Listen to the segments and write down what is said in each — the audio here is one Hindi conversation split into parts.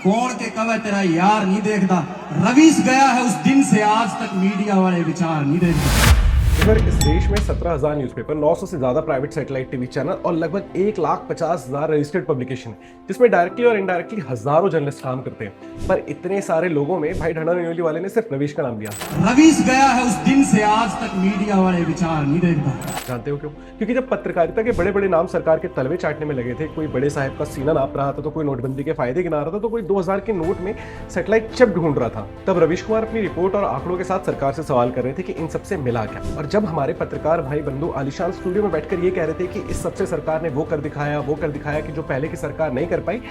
कौन के कवे तेरा यार नहीं देखता। रवीश गया है उस दिन से आज तक मीडिया वाले विचार नहीं देखते। इधर इस देश में 17,000 न्यूज़पेपर, 900 से ज्यादा प्राइवेट सैटेलाइट टीवी चैनल और लगभग 1,50,000 रजिस्टर्ड पब्लिकेशन, जिसमें डायरेक्टली और इनडायरेक्टली हजारों जर्नलिस्ट काम करते हैं। पर इतने सारे लोगों में भाई ढंडा न्यूली वाले ने सिर्फ रवीश का नाम लिया। रवीश गया है उस दिन से आज तक मीडिया वाले विचार नहीं देखता। जानते हो क्यों? क्योंकि जब पत्रकारिता के बड़े बड़े नाम सरकार के तलवे चाटने में लगे थे, कोई बड़े साहब का सीना नाप रहा था, तो कोई नोटबंदी के फायदे गिना रहा था, तो कोई 2000 के नोट में सैटेलाइट चिप ढूंढ रहा था, तब रवीश कुमार अपनी रिपोर्ट और आंकड़ों के साथ सरकार से सवाल कर रहे थे कि इन सबसे मिला क्या। और जब हमारे पत्रकार भाई बंधु आलिशान स्टूडियो में बैठकर ये कह रहे थे कि इस सबसे सरकार ने वो कर दिखाया कि जो पहले की सरकार नहीं कर पाई,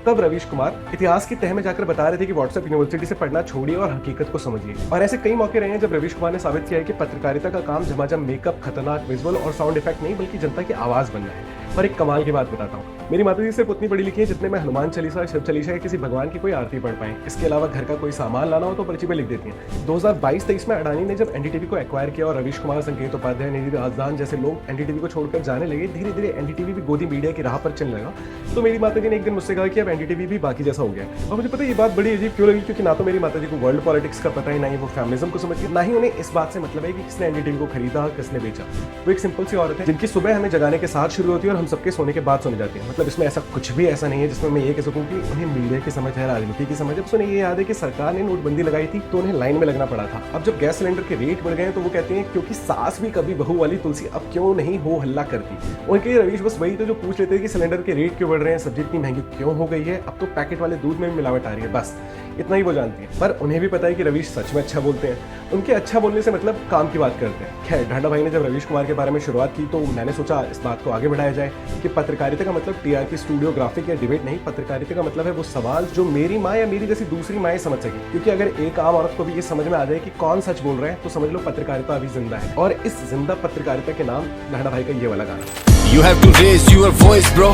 तब रवीश कुमार इतिहास की तह में जाकर बता रहे थे कि व्हाट्सएप यूनिवर्सिटी से पढ़ना छोड़िए और हकीकत को समझिए। और ऐसे कई मौके रहे हैं जब रवीश कुमार ने साबित किया है कि पत्रकारिता का काम झमाझम मेकअप, खतरनाक विजुअल और साउंड इफेक्ट नहीं, बल्कि जनता की आवाज बनना है। पर एक कमाल की बात बताता हूँ, मेरी माताजी सिर्फ उतनी पढ़ी लिखी है जितने में हनुमान चालीसा, शिव चालीसा या किसी भगवान की कोई आरती पढ़ पाए। इसके अलावा घर का कोई सामान लाना हो तो पर्ची पे लिख देती हैं। 2022-23 में अडानी ने जब एनडीटीवी को एक्वायर किया और रवीश कुमार, संकेत उपाध्याय, निधि राजदान जैसे लोग एनडीटीवी को छोड़कर जाने लगे, धीरे धीरे एनडीटीवी भी गोदी मीडिया की राह पर चलने लगा। तो मेरी माताजी ने एक दिन मुझसे कहा कि अब एनडीटीवी भी बाकी जैसा हो गया। और मुझे पता है ये बात बड़ी अजीब क्यों लगी, क्योंकि ना तो मेरी माताजी को वर्ल्ड पॉलिटिक्स का पता है, ना ही वो फेमिनिज्म को समझती है, ना ही उन्हें इस बात से मतलब है कि किसने एनडीटीवी को खरीदा, किसने बेचा। वो एक सिंपल सी औरत है जिनकी सुबह हमें जगाने के साथ शुरू होती है और हम सबके सोने के बाद सुन जाती है। मतलब इसमें ऐसा कुछ भी ऐसा नहीं है जिसमें मैं ये कह सकूं कि उन्हें मीडिया की समझ है, राजनीति की समझ है। उन्हें ये याद है कि सरकार ने नोटबंदी लगाई थी तो उन्हें लाइन में लगना पड़ा था। अब जब गैस सिलेंडर के रेट बढ़ गए तो वो कहते हैं क्योंकि सास भी कभी बहू वाली तुलसी, अब क्यों नहीं हो हल्ला करती। उनके रवीश बस वही थे जो पूछ लेते हैं कि सिलेंडर के रेट क्यों बढ़ रहे हैं, सब्जी इतनी महंगी क्यों हो गई है, अब तो पैकेट वाले दूध में भी मिलावट आ रही है, बस इतना ही वो जानती है। पर उन्हें भी पता है कि रवीश सच में अच्छा बोलते हैं। उनके अच्छा बोलने से मतलब काम की बात करते हैं। खैर, ढांडा भाई ने जब रवीश कुमार के बारे में शुरुआत की तो मैंने सोचा इस बात को आगे बढ़ाया जाए कि पत्रकारिता का मतलब टीआरपी, स्टूडियो, ग्राफिक या डिबेट नहीं। पत्रकारिता का मतलब है वो सवाल जो मेरी माँ या मेरी जैसी दूसरी माएँ समझ सके। क्योंकि अगर एक आम औरत को भी ये समझ में आ जाए कि कौन सच बोल रहा है तो समझ लो पत्रकारिता अभी जिंदा है। और इस जिंदा पत्रकारिता के नाम ढांडा भाई का ये वाला गाना। You have to raise your voice, bro.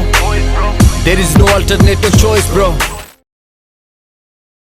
There is no alternative choice, bro.